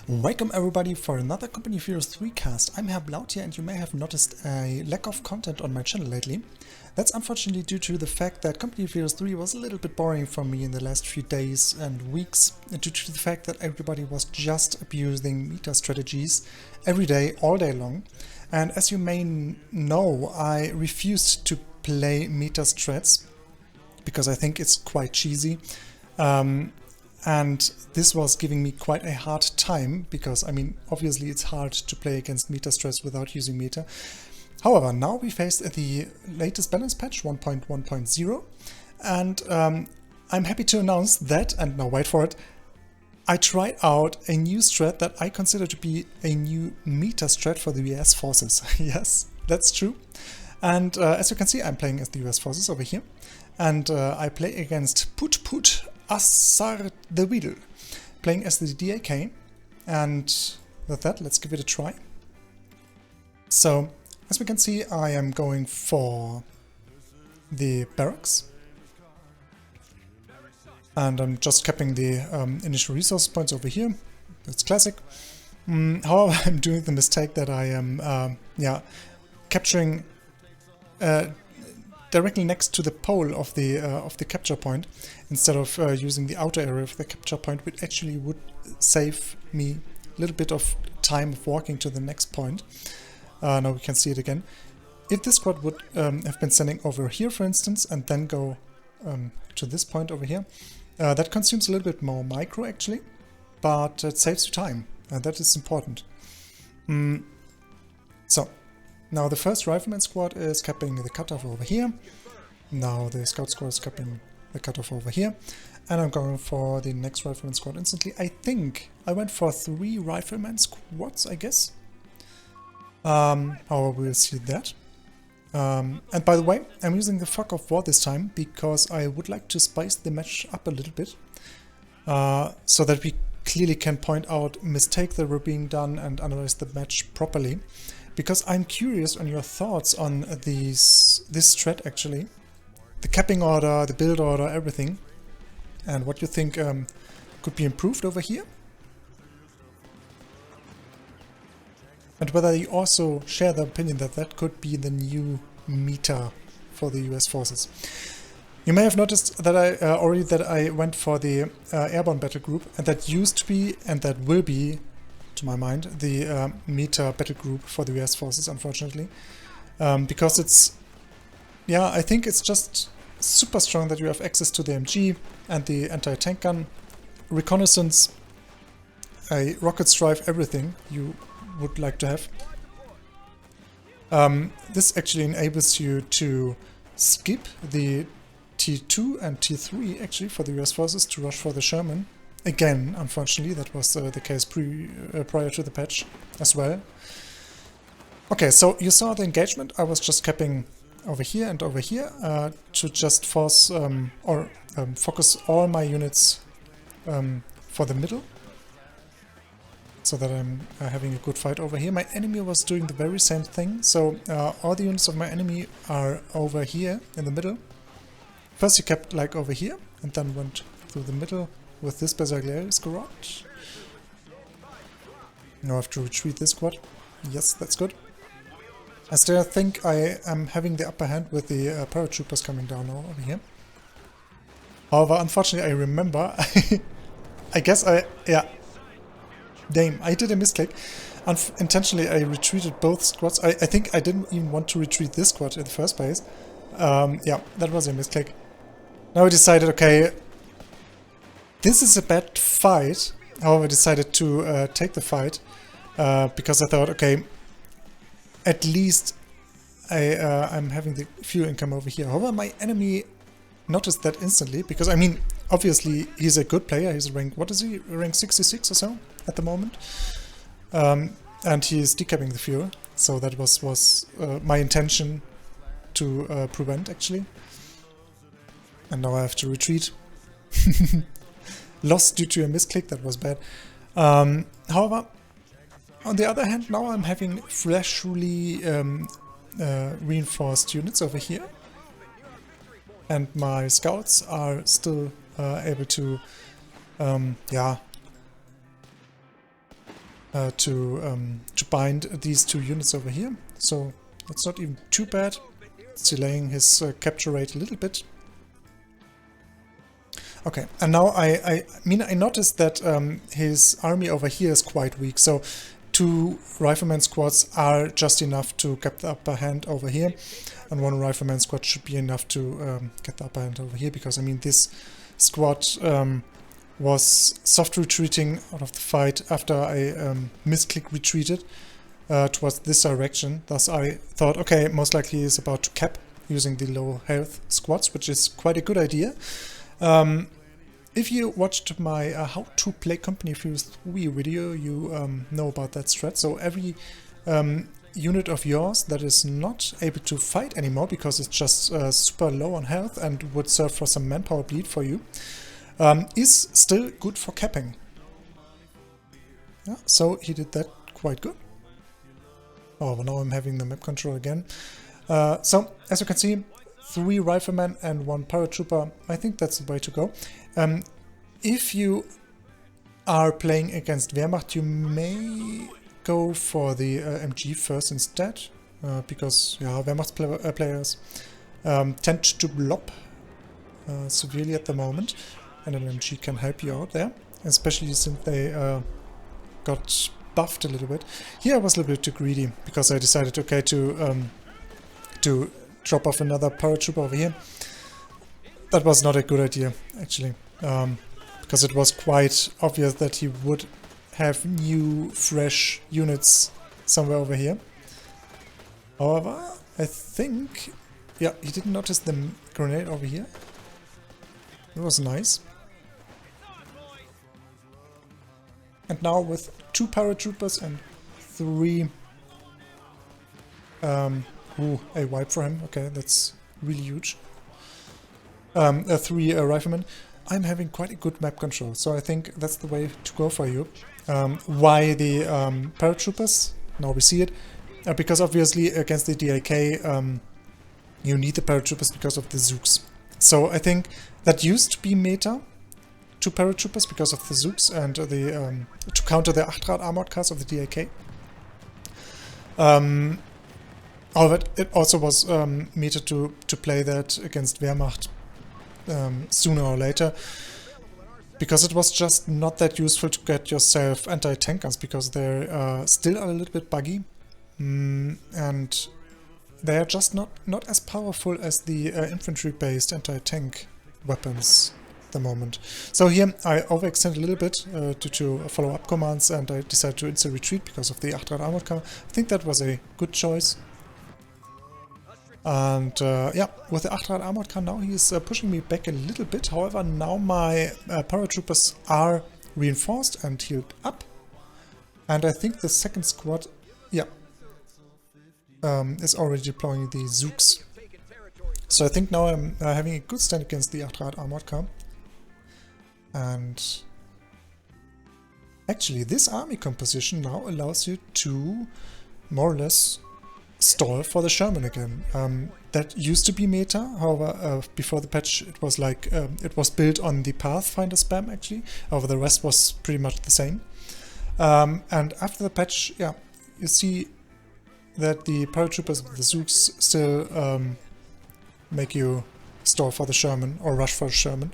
Welcome everybody for another Company of Heroes 3 cast. I'm Herr Blaut here and you may have noticed a lack of content on my channel lately. That's unfortunately due to the fact that Company of Heroes 3 was a little bit boring for me in the last few days and weeks, and due to the fact that everybody was just abusing meta strategies every day, all day long. And as you may know, I refused to play meta strats because I think it's quite cheesy. And this was giving me quite a hard time because, I mean, obviously it's hard to play against meta strats without using meta. However, now we face the latest balance patch 1.1.0 and I'm happy to announce that, and now wait for it, I tried out a new strat that I consider to be a new meta strat for the US forces. Yes, that's true. And as you can see, I'm playing as the US forces over here. And I play against Put Assar the Weedle, playing as the DAK, and with that, let's give it a try. So, as we can see, I am going for the barracks, and I'm just capping the initial resource points over here. That's classic. However, I'm doing the mistake that I am, capturing directly next to the pole of the capture point, instead of using the outer area of the capture point, which actually would save me a little bit of time of walking to the next point. Now we can see it again. If this squad would have been standing over here, for instance, and then go to this point over here, that consumes a little bit more micro actually, but it saves you time, and that is important. So. Now the first rifleman squad is capping the cutoff over here. Now the scout squad is capping the cutoff over here. And I'm going for the next rifleman squad instantly. I think I went for 3 rifleman squads, I guess. However, we'll see that. And by the way, I'm using the Fog of War this time because I would like to spice the match up a little bit. So that we clearly can point out mistakes that were being done and analyze the match properly. Because I'm curious on your thoughts on this strat actually. The capping order, the build order, everything. And what you think could be improved over here. And whether you also share the opinion that that could be the new meta for the US forces. You may have noticed that I went for the airborne battle group, and that used to be, and that will be, to my mind, the meta battle group for the US forces, unfortunately. Because it's, I think it's just super strong that you have access to the MG and the anti-tank gun, reconnaissance, a rocket strife, everything you would like to have. This actually enables you to skip the T2 and T3 actually for the US forces to rush for the Sherman. Again, unfortunately, that was the case prior to the patch as well. Okay, so you saw the engagement. I was just capping over here and over here to just force focus all my units for the middle, so that I'm having a good fight over here. My enemy was doing the very same thing, so all the units of my enemy are over here in the middle. First he kept like over here, and then went through the middle with this Berserk's garage. Now I have to retreat this squad. Yes, that's good. I still think I am having the upper hand with the paratroopers coming down now over here. However, unfortunately I remember, I guess damn, I did a mistake. Intentionally I retreated both squads. I think I didn't even want to retreat this squad in the first place. Yeah, that was a mistake. Now I decided, okay, this is a bad fight. However, I decided to take the fight because I thought, okay, at least I'm having the fuel income over here. However, my enemy noticed that instantly because, I mean, obviously he's a good player. He's rank, what is he? Rank 66 or so at the moment. And he is decapping the fuel. So that was my intention to prevent actually. And now I have to retreat. Lost due to a misclick, that was bad. However, on the other hand, now I'm having freshly reinforced units over here. And my scouts are still able to to bind these two units over here. So it's not even too bad. It's delaying his capture rate a little bit. Okay, and now I noticed that his army over here is quite weak, so 2 rifleman squads are just enough to get the upper hand over here, and 1 rifleman squad should be enough to get the upper hand over here, because I mean this squad was soft retreating out of the fight after I misclick retreated towards this direction. Thus I thought, okay, most likely he's about to cap using the low health squads, which is quite a good idea. If you watched my how to play Company Fuse 3 video, you know about that strat. So every unit of yours that is not able to fight anymore because it's just super low on health and would serve for some manpower bleed for you, is still good for capping. Yeah, so he did that quite good. Oh, well, now I'm having the map control again. So, as you can see, 3 riflemen and 1 paratrooper. I think that's the way to go. If you are playing against Wehrmacht, you may go for the MG first instead, because yeah, Wehrmacht players tend to blob severely at the moment, and an MG can help you out there, especially since they got buffed a little bit. Here I was a little bit too greedy, because I decided, okay, to drop off another paratrooper over here. That was not a good idea, actually, because it was quite obvious that he would have new, fresh units somewhere over here. However, I think, yeah, he didn't notice the grenade over here. It was nice. And now with 2 paratroopers and 3... ooh, a wipe for him. Okay, that's really huge. 3 riflemen. I'm having quite a good map control, so I think that's the way to go for you. Why the paratroopers? Now we see it. Because obviously against the DAK you need the paratroopers because of the Zooks. So I think that used to be meta, 2 paratroopers because of the Zooks and the to counter the 8 armored cars of the DAK. However, it also was meta to play that against Wehrmacht sooner or later, because it was just not that useful to get yourself anti-tank guns, because they're still a little bit buggy, and they're just not as powerful as the infantry-based anti-tank weapons at the moment. So here I overextended a little bit due to follow-up commands, and I decided to instant retreat because of the 8 armored car. I think that was a good choice. And yeah, with the 8 armored car now he's pushing me back a little bit. However, now my paratroopers are reinforced and healed up. And I think the second squad, yeah, is already deploying the Zooks. So I think now I'm having a good stand against the 8 armored car. And actually this army composition now allows you to more or less stall for the Sherman again. That used to be meta, however, before the patch it was like, it was built on the Pathfinder spam actually, however the rest was pretty much the same. And after the patch, yeah, you see that the paratroopers of the Zooks still make you stall for the Sherman, or rush for the Sherman.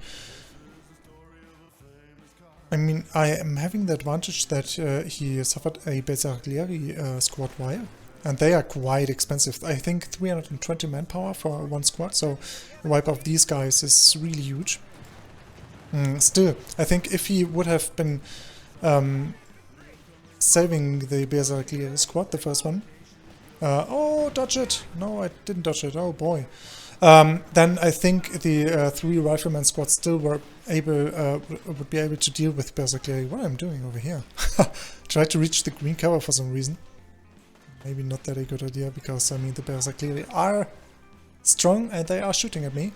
I mean, I am having the advantage that he suffered a Berserkleri squad wire. And they are quite expensive. I think 320 manpower for 1 squad, so the wipe of these guys is really huge. Still, I think if he would have been saving the Berserkleri squad, the first one... oh, dodge it! No, I didn't dodge it, oh boy. Then I think the 3 rifleman squads still were able, would be able to deal with Berserkleri. What am I doing over here? Tried to reach the green cover for some reason. Maybe not that a good idea, because I mean the Berserkleri are strong and they are shooting at me.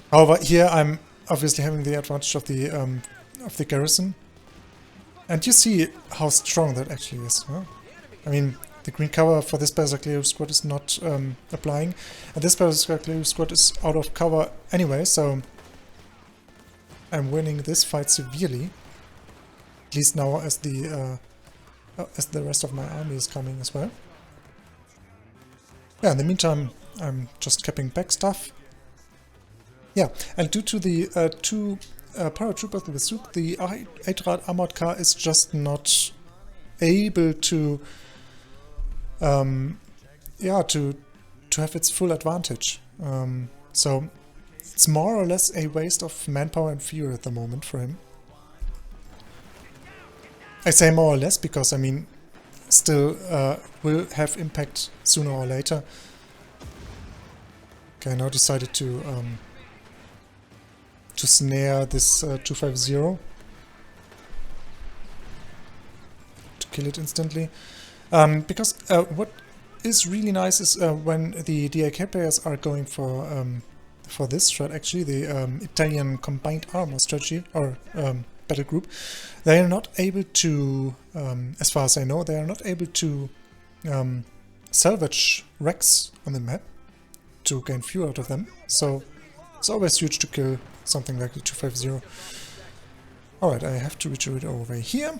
However, here I'm obviously having the advantage of the garrison, and you see how strong that actually is. Huh? I mean, the green cover for this Berserkleri squad is not applying, and this Berserkleri squad is out of cover anyway, so I'm winning this fight severely. At least now as the rest of my army is coming as well. Yeah, in the meantime, I'm just capping back stuff. Yeah, and due to the two paratroopers with Zook, the 8-rad armored car is just not able to yeah, to have its full advantage. So it's more or less a waste of manpower and fuel at the moment for him. I say more or less because, I mean, still will have impact sooner or later. Okay, I now decided to snare this 250 to kill it instantly. Because what is really nice is when the DAK players are going for this strat, actually the Italian combined armor strategy or battle group, they are not able to, as far as I know, they are not able to salvage wrecks on the map to gain fuel out of them. So it's always huge to kill something like the 250. Alright, I have to retreat over here.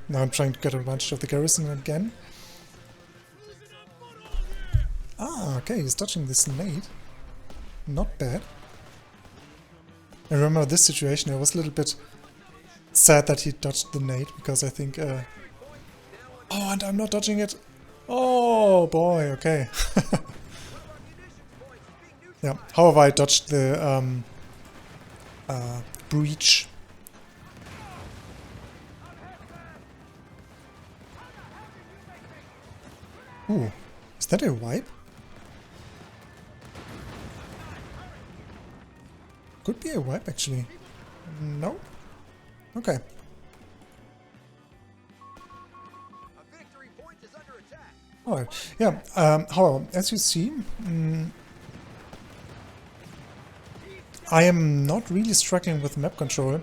Now I'm trying to get advantage of the garrison again. Ah, okay, he's dodging this nade. Not bad. I remember this situation, I was a little bit sad that he dodged the nade, because I think... oh, and I'm not dodging it! Oh boy, okay. Yeah, however I dodged the breach. Ooh, is that a wipe? Could be a wipe actually. No? Okay. Alright, yeah, however, as you see, I am not really struggling with map control,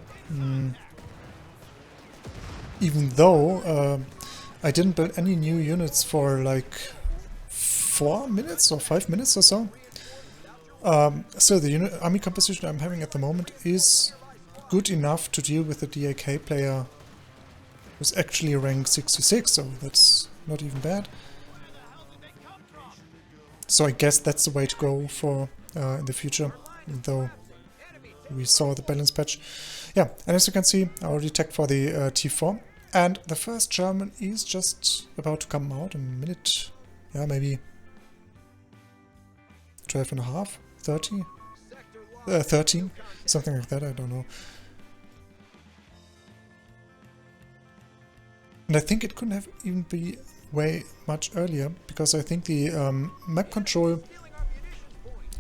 even though I didn't build any new units for like 4 minutes or 5 minutes or so. Still, the army composition I'm having at the moment is good enough to deal with a DAK player who's actually rank 66, so that's not even bad. So I guess that's the way to go for in the future, even though we saw the balance patch. Yeah, and as you can see, I already tagged for the T4, and the first German is just about to come out in a minute. Yeah, maybe 12 and a half, 30? 13, something like that, I don't know. And I think it couldn't have even be way much earlier, because I think the map control,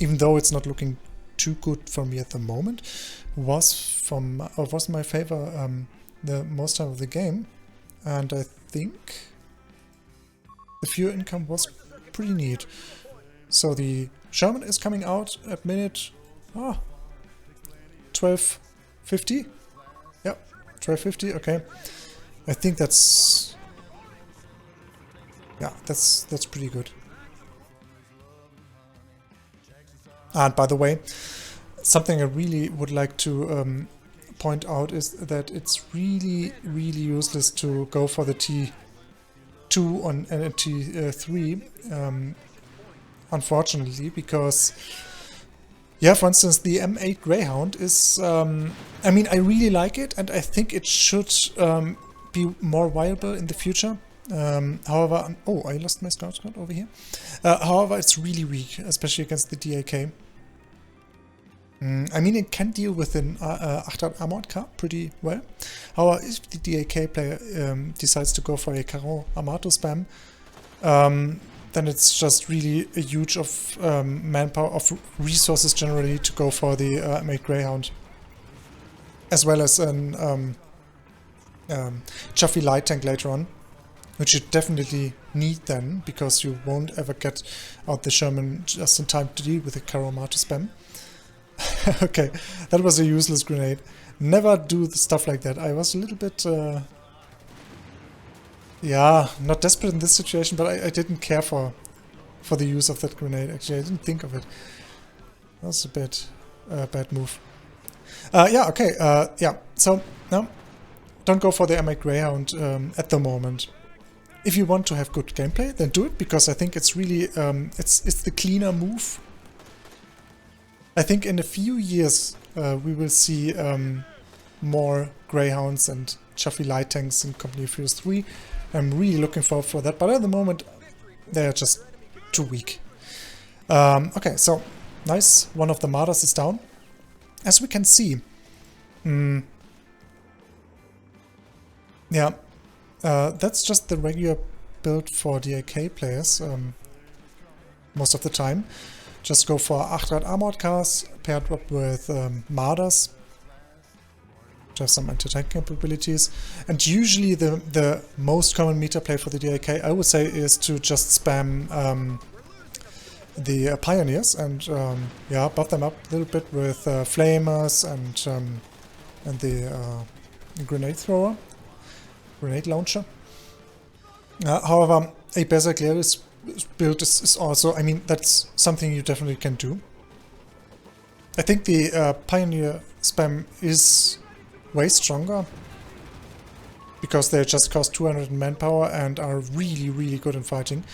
even though it's not looking too good for me at the moment, was in my favor the most time of the game, and I think the fuel income was pretty neat. So the Sherman is coming out at minute 12:50. Yep, 12:50. Okay, I think that's pretty good. And by the way, something I really would like to point out is that it's really useless to go for the T2 on T3, unfortunately, because yeah, for instance, the M8 Greyhound is I mean, I really like it, and I think it should be more viable in the future. However, oh, I lost my scout squad over here. However, it's really weak, especially against the DAK. I mean, it can deal with an 8 armored car pretty well. However, if the DAK player decides to go for a Caron Amato spam, then it's just really a huge of manpower, of resources generally, to go for the M8 Greyhound, as well as an Chaffee light tank later on, which you definitely need then, because you won't ever get out the Sherman just in time to deal with the Caron Amato spam. Okay, that was a useless grenade. Never do stuff like that. I was a little bit, yeah, not desperate in this situation, but I didn't care for the use of that grenade. Actually, I didn't think of it. That was a bad move. Yeah, okay, yeah, so, no, don't go for the MA Greyhound at the moment. If you want to have good gameplay, then do it, because I think it's really, it's the cleaner move. I think in a few years we will see more Greyhounds and Chaffee light tanks in Company of Heroes 3. I'm really looking forward for that, but at the moment they are just too weak. Okay, so nice, one of the Martyrs is down. As we can see, yeah, that's just the regular build for the AK players most of the time. Just go for Achtrad armored cars paired up with Martyrs to have some anti-tank capabilities. And usually the most common meta play for the DAK, I would say, is to just spam the Pioneers and yeah, buff them up a little bit with Flamers and the grenade thrower, grenade launcher. However, a Berserk Leris build is also, I mean, that's something you definitely can do. I think the Pioneer spam is way stronger because they just cost 200 manpower and are really, really good in fighting.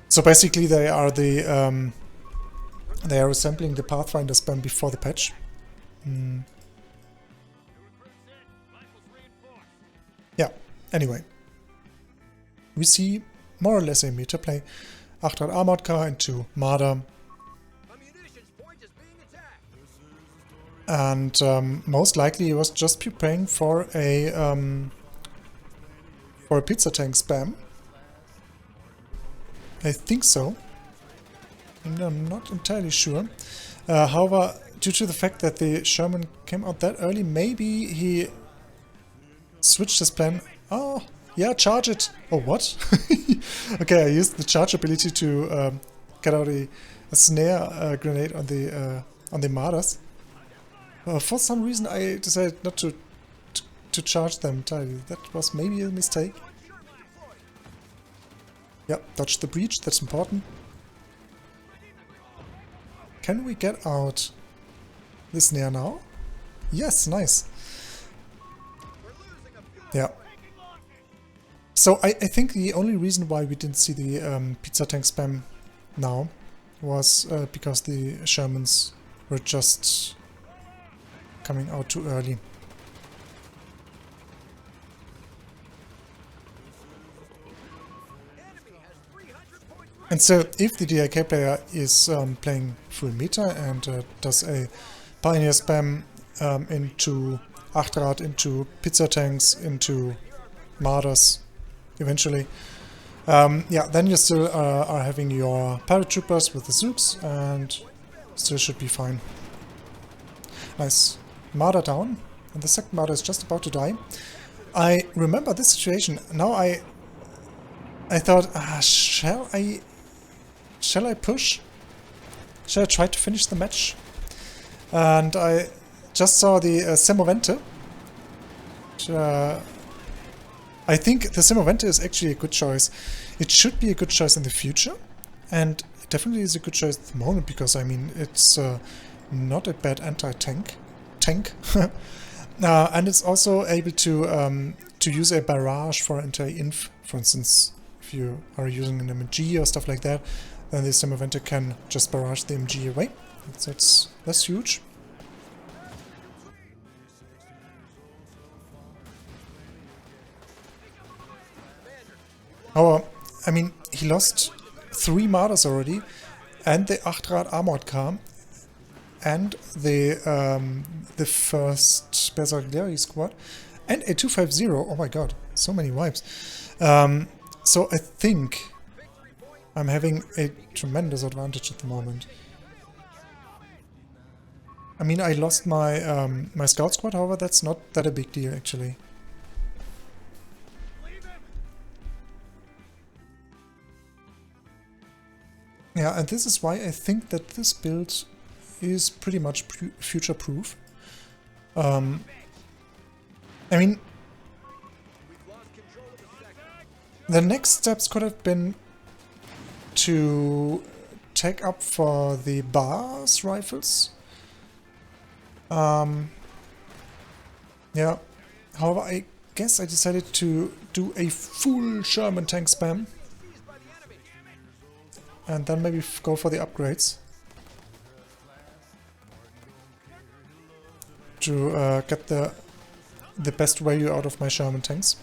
So basically, they are the they are resembling the Pathfinder spam before the patch. Yeah. Anyway, we see more or less a meta play. Achtrad armored car into Marder. And most likely he was just preparing for a pizza tank spam. I think so. I'm not entirely sure. However, due to the fact that the Sherman came out that early, maybe he switched his plan. Oh, yeah, charge it. Oh, what? Okay, I used the charge ability to get out a snare grenade on the Martyrs. For some reason, I decided not to charge them entirely. That was maybe a mistake. Yep, dodge the breach. That's important. Can we get out the snare now? Yes, nice. Yeah. So I think the only reason why we didn't see the pizza tank spam now was because the Shermans were just coming out too early. And so if the DIK player is playing full meta and does a Pioneer spam into Achtrad, into pizza tanks, into Martyrs eventually, yeah, then you still are having your paratroopers with the Zooks and still should be fine. Nice. Marder down, and the second Marder is just about to die. I remember this situation. Now I thought, shall I push? Shall I try to finish the match? And I just saw the Semovente. I think the Semovente is actually a good choice. It should be a good choice in the future, and it definitely is a good choice at the moment because, I mean, it's not a bad anti-tank. And it's also able to use a barrage for anti-inf, for instance. If you are using an MG or stuff like that, then the Semovente can just barrage the MG away. That's huge. However, I mean, he lost 3 Martyrs already, and the Achtrad armored car, and the first Berserk Leris squad, and a 250. Oh my god, so many wipes. So I think I'm having a tremendous advantage at the moment. I mean, I lost my my scout squad, however, that's not that a big deal actually. Yeah, and this is why I think that this build is pretty much future-proof. I mean, the next steps could have been to take up for the Bars rifles. Yeah, however, I guess I decided to do a full Sherman tank spam. And then maybe go for the upgrades. To get the best value out of my Sherman tanks.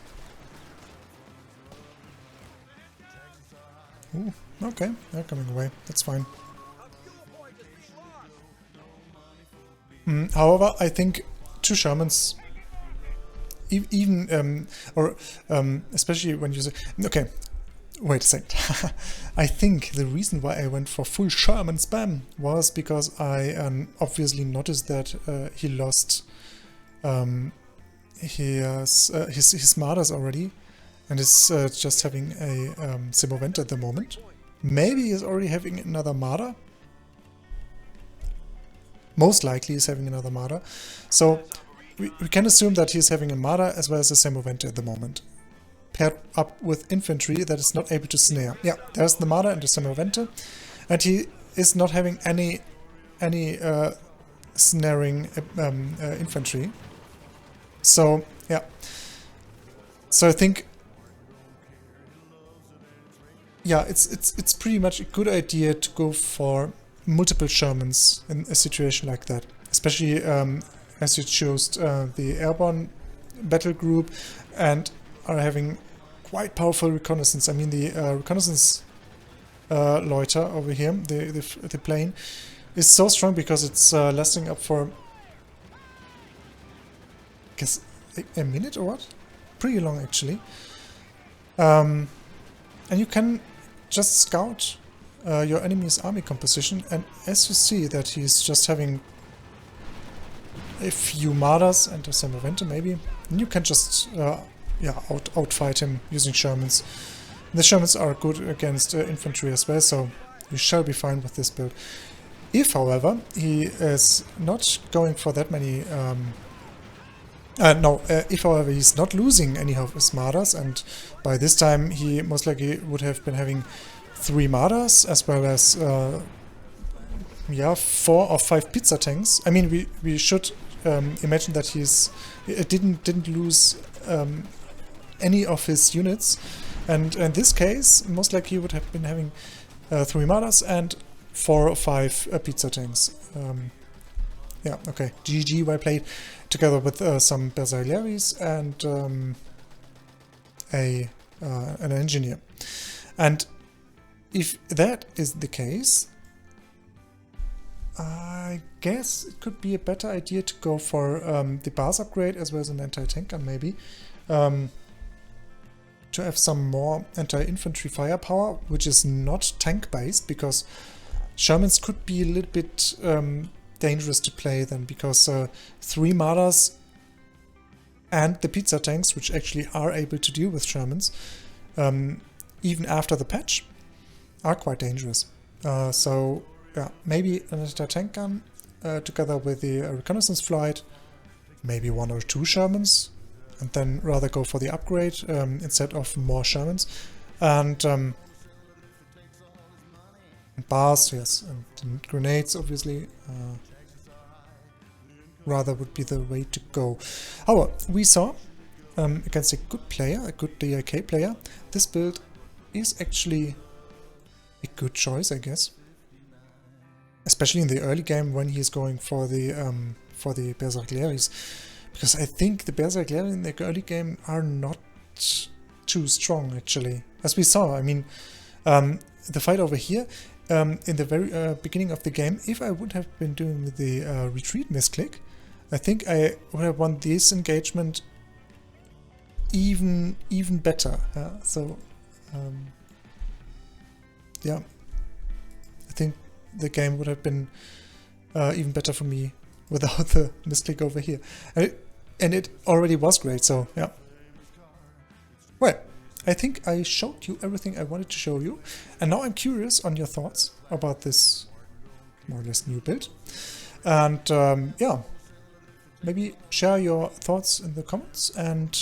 Ooh, okay, they're coming away. That's fine. However, I think 2 Shermans, even especially when you say, okay, wait a second. I think the reason why I went for full Sherman spam was because I obviously noticed that he lost his Mardas already, and is just having a Semovent at the moment. Maybe he's already having another Marder. Most likely he's having another Marder. So we can assume that he's having a Marder as well as a Semovent at the moment, paired up with infantry that is not able to snare. Yeah, there's the Marder and the Semovente, and he is not having any snaring infantry. So yeah, so I think, yeah, it's pretty much a good idea to go for multiple Shermans in a situation like that, especially as you chose the airborne battle group and are having quite powerful reconnaissance. I mean, the reconnaissance loiter over here, the plane, is so strong because it's lasting up for, I guess, a minute or what? Pretty long actually. And you can just scout your enemy's army composition, and as you see that he's just having a few Marders and a Semovente maybe, and you can just outfight him using Shermans. The Shermans are good against infantry as well, so you shall be fine with this build. If, however, he is not going for that many... if, however, he's not losing any of his Marders, and by this time he most likely would have been having 3 Marders as well as 4 or 5 pizza tanks. I mean, we should imagine that he's didn't lose any of his units, and in this case, most likely he would have been having 3 Marders and 4 or 5 pizza tanks. Yeah, okay. GG, well played, together with some Bersagliaries and an engineer. And if that is the case, I guess it could be a better idea to go for the bars upgrade as well as an anti-tank gun maybe, to have some more anti-infantry firepower, which is not tank-based, because Shermans could be a little bit dangerous to play then, because 3 Marders and the pizza tanks, which actually are able to deal with Shermans, even after the patch, are quite dangerous. So yeah, maybe an anti-tank gun together with the reconnaissance flight, maybe 1 or 2 Shermans, and then rather go for the upgrade instead of more Shermans. And bars, yes, and grenades, obviously, rather would be the way to go. However, we saw against a good player, a good DIK player, this build is actually a good choice, I guess. Especially in the early game when he's going for the Bersagliaries, because I think the Bersagliaries in the early game are not too strong actually. As we saw, I mean, the fight over here in the very beginning of the game, if I would have been doing the retreat misclick, I think I would have won this engagement even better. So yeah, I think the game would have been even better for me without the misclick over here, and it already was great. So yeah, well, I think I showed you everything I wanted to show you, and now I'm curious on your thoughts about this more or less new build. And yeah, maybe share your thoughts in the comments, and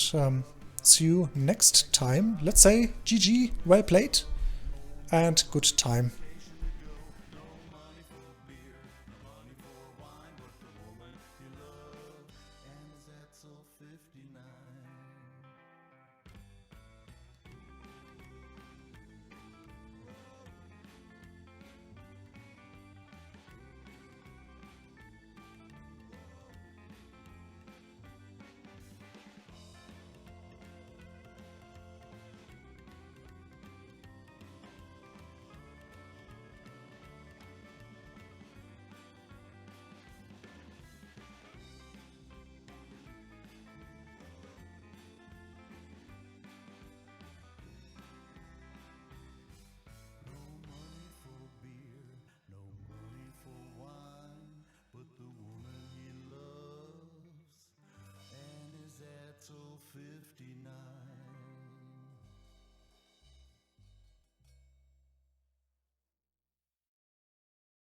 see you next time. Let's say GG, well played, and good time.